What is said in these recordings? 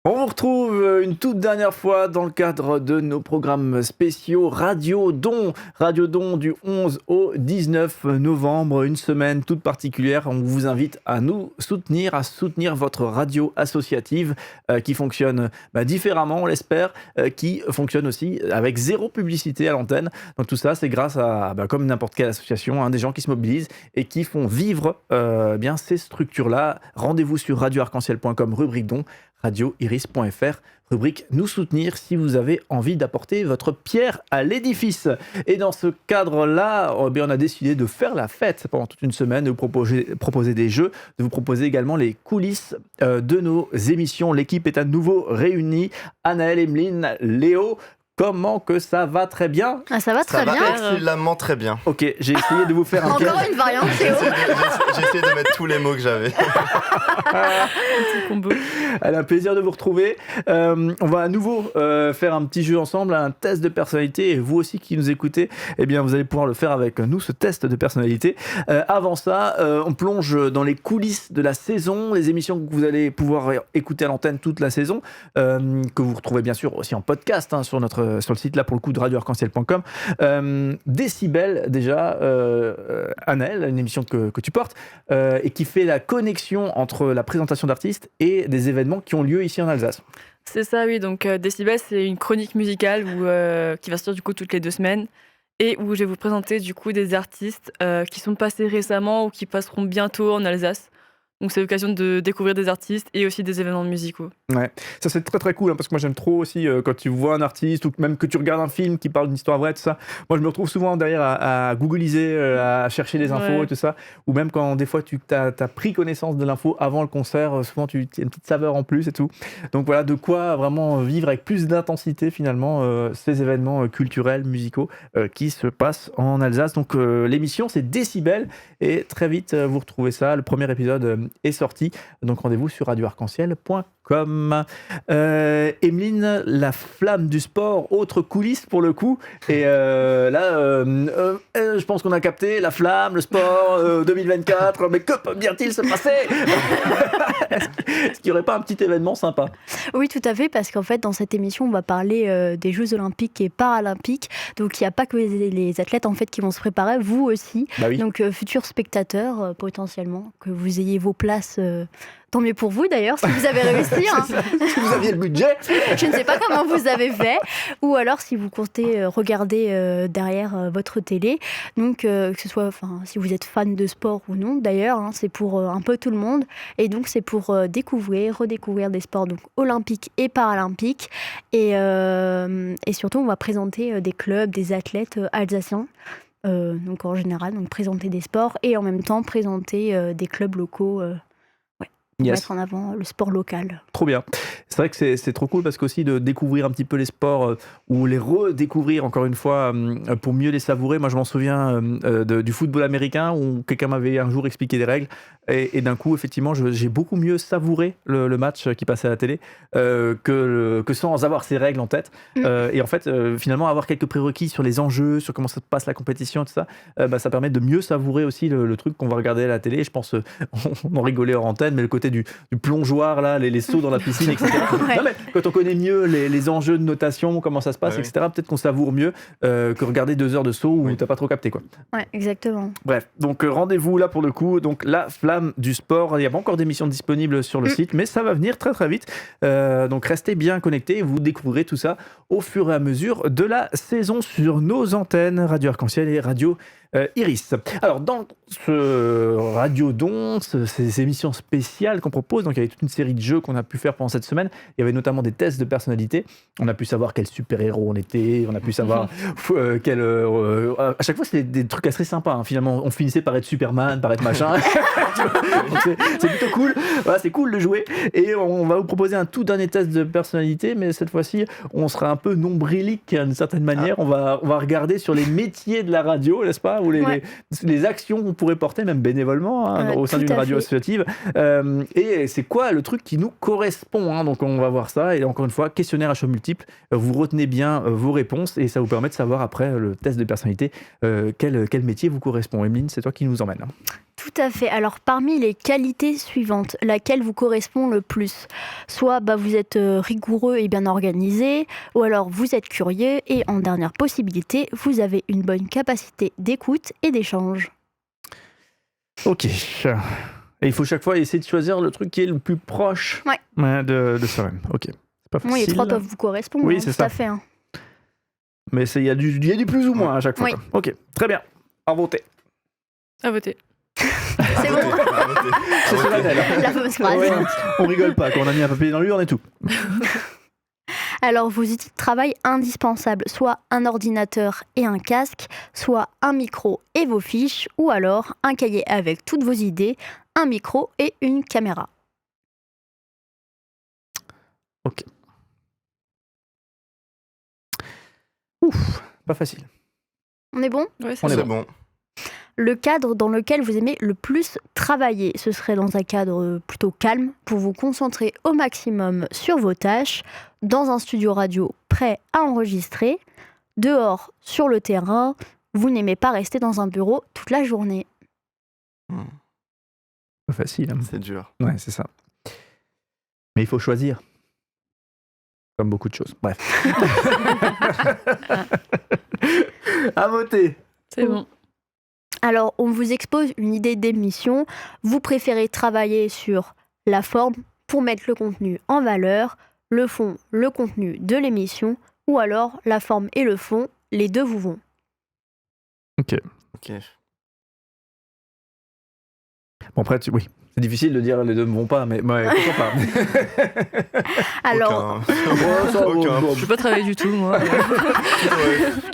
On vous retrouve une toute dernière fois dans le cadre de nos programmes spéciaux Radio Don. Radio Don du 11 au 19 novembre, une semaine toute particulière. On vous invite à nous soutenir, à soutenir votre radio associative qui fonctionne différemment, on l'espère, qui fonctionne aussi avec zéro publicité à l'antenne. Donc tout ça, c'est grâce à, comme n'importe quelle association, des gens qui se mobilisent et qui font vivre ces structures-là. Rendez-vous sur radioarc-en-ciel.com, rubrique don. radioiris.fr, rubrique Nous soutenir si vous avez envie d'apporter votre pierre à l'édifice. Et dans ce cadre-là, on a décidé de faire la fête pendant toute une semaine, de vous proposer des jeux, de vous proposer également les coulisses de nos émissions. L'équipe est à nouveau réunie. Anaëlle, Emeline, Léo. Comment que ça va très bien? Ça va très bien. Ça va excellemment très bien. Ok, j'ai essayé de vous faire un piège. Encore une variante, Léo. J'ai essayé de mettre tous les mots que j'avais. Un petit combo. Elle a un plaisir de vous retrouver. On va à nouveau faire un petit jeu ensemble, un test de personnalité. Et vous aussi qui nous écoutez, eh bien, vous allez pouvoir le faire avec nous, ce test de personnalité. Avant ça, on plonge dans les coulisses de la saison, les émissions que vous allez pouvoir écouter à l'antenne toute la saison, que vous retrouvez bien sûr aussi en podcast sur le site, là pour le coup, de radioarc-en-ciel.com. Décibel, déjà, Anaëlle, une émission que tu portes, et qui fait la connexion entre la présentation d'artistes et des événements qui ont lieu ici en Alsace. C'est ça, oui. Donc, Décibel, c'est une chronique musicale qui va sortir du coup toutes les 2 semaines et où je vais vous présenter du coup des artistes qui sont passés récemment ou qui passeront bientôt en Alsace. Donc c'est l'occasion de découvrir des artistes et aussi des événements musicaux. Ouais, ça c'est très très cool parce que moi j'aime trop aussi quand tu vois un artiste ou même que tu regardes un film qui parle d'une histoire vraie, tout ça. Moi je me retrouve souvent derrière à googliser, à chercher les infos et tout ça. Ou même quand des fois tu as pris connaissance de l'info avant le concert, souvent tu as une petite saveur en plus et tout. Donc voilà, de quoi vraiment vivre avec plus d'intensité finalement ces événements culturels, musicaux qui se passent en Alsace. Donc l'émission c'est Décibel et très vite vous retrouvez ça. Le premier épisode est sorti, donc rendez-vous sur radioarc-en-ciel.com. Emeline, la flamme du sport, autre coulisse pour le coup, et je pense qu'on a capté la flamme, le sport 2024, mais que peut bien-il se passer? Est-ce qu'il n'y aurait pas un petit événement sympa? Oui, tout à fait, parce qu'en fait dans cette émission on va parler des Jeux Olympiques et Paralympiques, donc il n'y a pas que les athlètes en fait qui vont se préparer, vous aussi, oui. Donc futurs spectateurs potentiellement, que vous ayez vos places, tant mieux pour vous d'ailleurs si vous avez réussi. Si vous aviez le budget. Je ne sais pas comment vous avez fait, ou alors si vous comptez regarder derrière votre télé, donc que ce soit si vous êtes fan de sport ou non d'ailleurs, c'est pour un peu tout le monde, et donc c'est pour redécouvrir des sports donc olympiques et paralympiques, et surtout on va présenter des clubs, des athlètes alsaciens. Donc en général, présenter des sports et en même temps présenter des clubs locaux pour mettre en avant le sport local. Trop bien. C'est vrai que c'est trop cool parce qu'aussi de découvrir un petit peu les sports ou les redécouvrir encore une fois pour mieux les savourer. Moi je m'en souviens du football américain où quelqu'un m'avait un jour expliqué des règles et d'un coup effectivement j'ai beaucoup mieux savouré le match qui passait à la télé que sans avoir ces règles en tête. Et en fait finalement avoir quelques prérequis sur les enjeux, sur comment ça se passe la compétition, tout ça, ça permet de mieux savourer aussi le truc qu'on va regarder à la télé. Je pense on en rigolait hors antenne, mais le côté du plongeoir là, les sauts dans la piscine, etc. Ouais. Non, mais quand on connaît mieux les enjeux de notation, comment ça se passe, etc., peut-être qu'on savoure mieux que regarder 2 heures de saut où t'as pas trop capté, quoi. Ouais, exactement. Bref, donc rendez-vous là pour le coup, donc la flamme du sport. Il n'y a pas encore d'émission disponible sur le site, mais ça va venir très très vite. Donc restez bien connectés et vous découvrirez tout ça au fur et à mesure de la saison sur nos antennes Radio Arc-en-Ciel et Radio Iris. Alors dans ce Radio Don, ces émissions spéciales qu'on propose, donc il y avait toute une série de jeux qu'on a pu faire pendant cette semaine. Il y avait notamment des tests de personnalité. On a pu savoir quel super-héros on était, on a pu savoir à chaque fois c'était des trucs assez sympas. Finalement, on finissait par être Superman, par être machin. Donc, c'est plutôt cool. Voilà, c'est cool de jouer. Et on va vous proposer un tout dernier test de personnalité, mais cette fois-ci, on sera un peu nombrilique d'une certaine manière. On va regarder sur les métiers de la radio, n'est-ce pas, ou les actions qu'on pourrait porter, même bénévolement, au sein d'une radio associative. Et c'est quoi le truc qui nous correspond, donc on va voir ça. Et encore une fois, questionnaire à choix multiples. Vous retenez bien vos réponses et ça vous permet de savoir après le test de personnalité quel métier vous correspond. Emeline, c'est toi qui nous emmène. Tout à fait. Alors, parmi les qualités suivantes, laquelle vous correspond le plus? Soit vous êtes rigoureux et bien organisé, ou alors vous êtes curieux, et en dernière possibilité, vous avez une bonne capacité d'écoute et d'échange. Ok. Et il faut chaque fois essayer de choisir le truc qui est le plus proche de soi-même. Ok. C'est pas facile. Oui, les 3 doivent vous correspondre. Oui, c'est tout ça. à fait. Mais il y a du plus ou moins à chaque fois. Oui. Quoi. Ok, très bien. À voter. À voter. C'est bon. C'est solennel. La fameuse phrase. Ouais, on rigole pas. Quand on a mis un papier dans l'urne et tout. Alors, vos outils de travail indispensables, soit un ordinateur et un casque, soit un micro et vos fiches, ou alors un cahier avec toutes vos idées, un micro et une caméra. Ok. Ouf, pas facile. On est bon? Ouais, On est C'est bon. Le cadre dans lequel vous aimez le plus travailler, ce serait dans un cadre plutôt calme pour vous concentrer au maximum sur vos tâches, dans un studio radio prêt à enregistrer, dehors sur le terrain, vous n'aimez pas rester dans un bureau toute la journée. Pas facile. Hein. C'est dur. Ouais, c'est ça. Mais il faut choisir. Comme beaucoup de choses. Bref. À voter. C'est bon. Alors, on vous expose une idée d'émission. Vous préférez travailler sur la forme pour mettre le contenu en valeur, le fond, le contenu de l'émission, ou alors la forme et le fond, les deux vous vont. Ok. Bon, après, oui. C'est difficile de dire les deux ne vont pas, mais pourquoi pas. Alors, Aucun. Je peux pas travailler du tout, moi.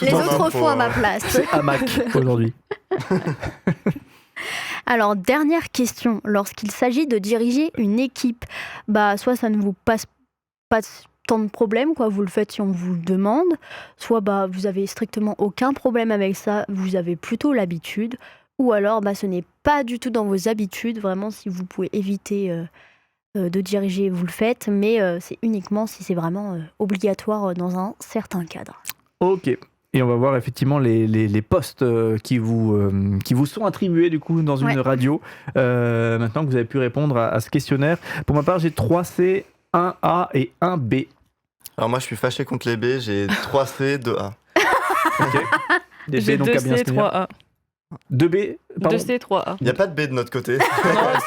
les autres font à ma place. C'est hamac aujourd'hui. Alors, dernière question. Lorsqu'il s'agit de diriger une équipe, soit ça ne vous passe pas tant de problèmes, vous le faites si on vous le demande, soit vous avez strictement aucun problème avec ça, vous avez plutôt l'habitude, ou alors ce n'est pas du tout dans vos habitudes, vraiment si vous pouvez éviter de diriger, vous le faites, mais c'est uniquement si c'est vraiment obligatoire dans un certain cadre. Ok. Et on va voir effectivement les postes qui vous sont attribués du coup dans une radio. Maintenant que vous avez pu répondre à ce questionnaire. Pour ma part, j'ai 3C, 1A et 1B. Alors moi, je suis fâché contre les B. J'ai 3C, 2A. Ok. Des J'ai B, donc à bien 2C, se tenir. 3A. 2B, pardon. 2C, 3A. Il n'y a pas de B de notre côté. Non,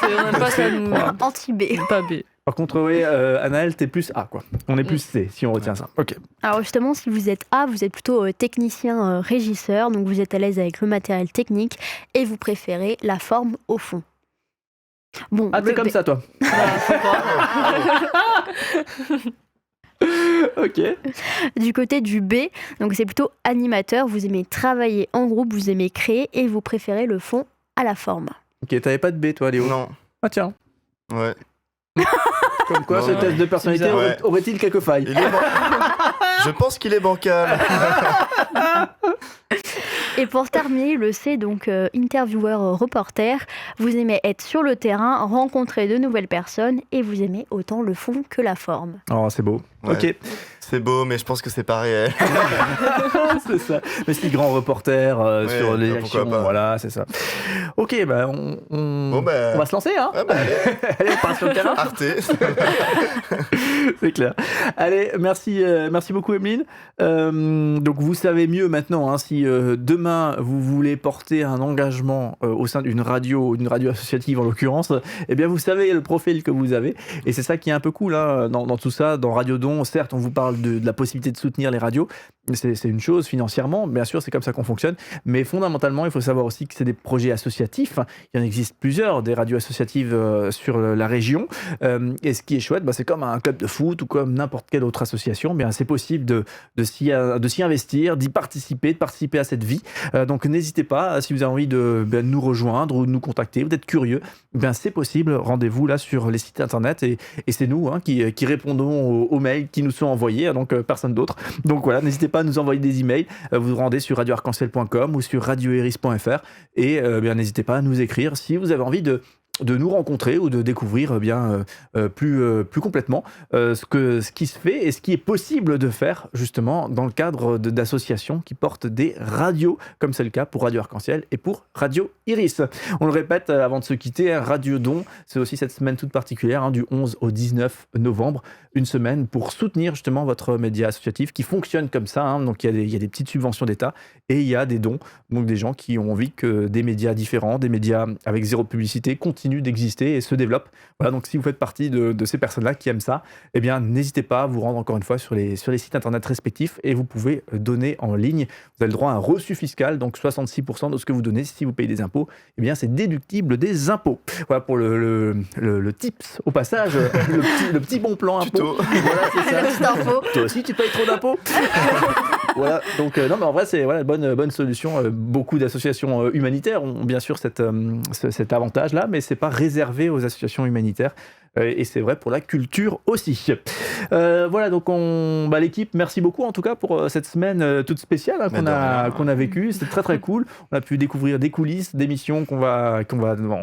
on n'aime pas ça, nous. Anti-B. Pas B. Par contre, oui, Anaël, t'es plus A, quoi. On est plus C, si on retient ça. Ok. Alors justement, si vous êtes A, vous êtes plutôt technicien régisseur, donc vous êtes à l'aise avec le matériel technique et vous préférez la forme au fond. Bon, Ah, le t'es comme B. ça, toi. Ok. Du côté du B, donc c'est plutôt animateur, vous aimez travailler en groupe, vous aimez créer et vous préférez le fond à la forme. Ok, t'avais pas de B, toi, Léo? Non. Ah, tiens. Ouais. Comme quoi, Non, ce test de personnalité bizarre, ouais. aurait-il quelques failles? Je pense qu'il est bancal. Et pour terminer, le C, donc intervieweur reporter, vous aimez être sur le terrain, rencontrer de nouvelles personnes et vous aimez autant le fond que la forme. Oh, c'est beau. Ouais. Ok. C'est beau, mais je pense que c'est pas réel. C'est ça. Mais c'est grand reporter sur les pourquoi actions. pas. Voilà, c'est ça. Ok, on Bon, va se lancer, hein. Ouais, allez, Allez, on part sur le terrain. Arte. C'est clair. Allez, merci beaucoup, Emeline. Donc, vous savez mieux maintenant, hein, si demain vous voulez porter un engagement au sein d'une radio associative en l'occurrence, eh bien, vous savez le profil que vous avez. Et c'est ça qui est un peu cool hein, dans tout ça. Dans Radio Don, certes, on vous parle de la possibilité de soutenir les radios. C'est une chose financièrement, bien sûr, c'est comme ça qu'on fonctionne. Mais fondamentalement, il faut savoir aussi que c'est des projets associatifs. Il y en existe plusieurs, des radios associatives sur la région. Et ce qui est chouette, c'est comme un club de foot ou comme n'importe quelle autre association. Bien, c'est possible de s'y investir, d'y participer, de participer à cette vie. Donc n'hésitez pas, si vous avez envie de nous rejoindre ou de nous contacter, vous êtes curieux, c'est possible. Rendez-vous là sur les sites internet et c'est nous qui répondons aux mails qui nous sont envoyés, donc personne d'autre. Donc voilà, n'hésitez pas à nous envoyer des emails. Vous vous rendez sur radioarc-en-ciel.com ou sur radioeris.fr et n'hésitez pas à nous écrire si vous avez envie de de nous rencontrer ou de découvrir plus complètement ce qui se fait et ce qui est possible de faire justement dans le cadre d'associations qui portent des radios, comme c'est le cas pour Radio Arc-en-Ciel et pour Radio Iris. On le répète avant de se quitter, Radio Don, c'est aussi cette semaine toute particulière, du 11 au 19 novembre, une semaine pour soutenir justement votre média associatif qui fonctionne comme ça. Donc il y a des petites subventions d'État et il y a des dons, donc des gens qui ont envie que des médias différents, des médias avec zéro publicité continuent d'exister et se développent. Voilà, donc si vous faites partie de ces personnes-là qui aiment ça, eh bien n'hésitez pas à vous rendre encore une fois sur les sites internet respectifs et vous pouvez donner en ligne. Vous avez le droit à un reçu fiscal, donc 66% de ce que vous donnez si vous payez des impôts, eh bien c'est déductible des impôts. Voilà pour le tips au passage, le petit bon plan impôt. Voilà, c'est ça. La petite info. Toi aussi tu payes trop d'impôts. Voilà, donc non mais en vrai c'est bonne solution. Beaucoup d'associations humanitaires ont bien sûr cet avantage-là, mais c'est pas réservé aux associations humanitaires. Et c'est vrai pour la culture aussi. Voilà, donc l'équipe, merci beaucoup en tout cas pour cette semaine toute spéciale qu'on a vécue. C'était très très cool. On a pu découvrir des coulisses d'émissions qu'on va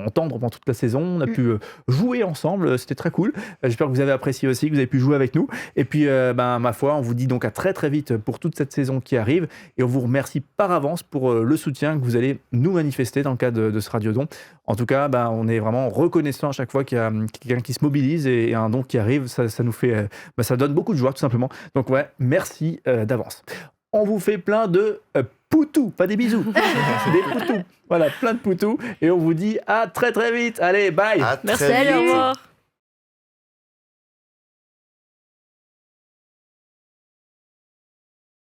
entendre pendant toute la saison. On a pu jouer ensemble, c'était très cool. J'espère que vous avez apprécié aussi, que vous avez pu jouer avec nous. Et puis, ma foi, on vous dit donc à très très vite pour toute cette saison qui arrive. Et on vous remercie par avance pour le soutien que vous allez nous manifester dans le cadre de ce Radiodon. En tout cas, on est vraiment reconnaissant à chaque fois qu'il y a quelqu'un qui se mobilise et un don qui arrive. Ça nous fait, ça donne beaucoup de joie tout simplement. Donc ouais, merci d'avance. On vous fait plein de poutous, pas des bisous, des poutous. Voilà, plein de poutous. Et on vous dit à très très vite. Allez, bye. À très Merci, vite. au revoir.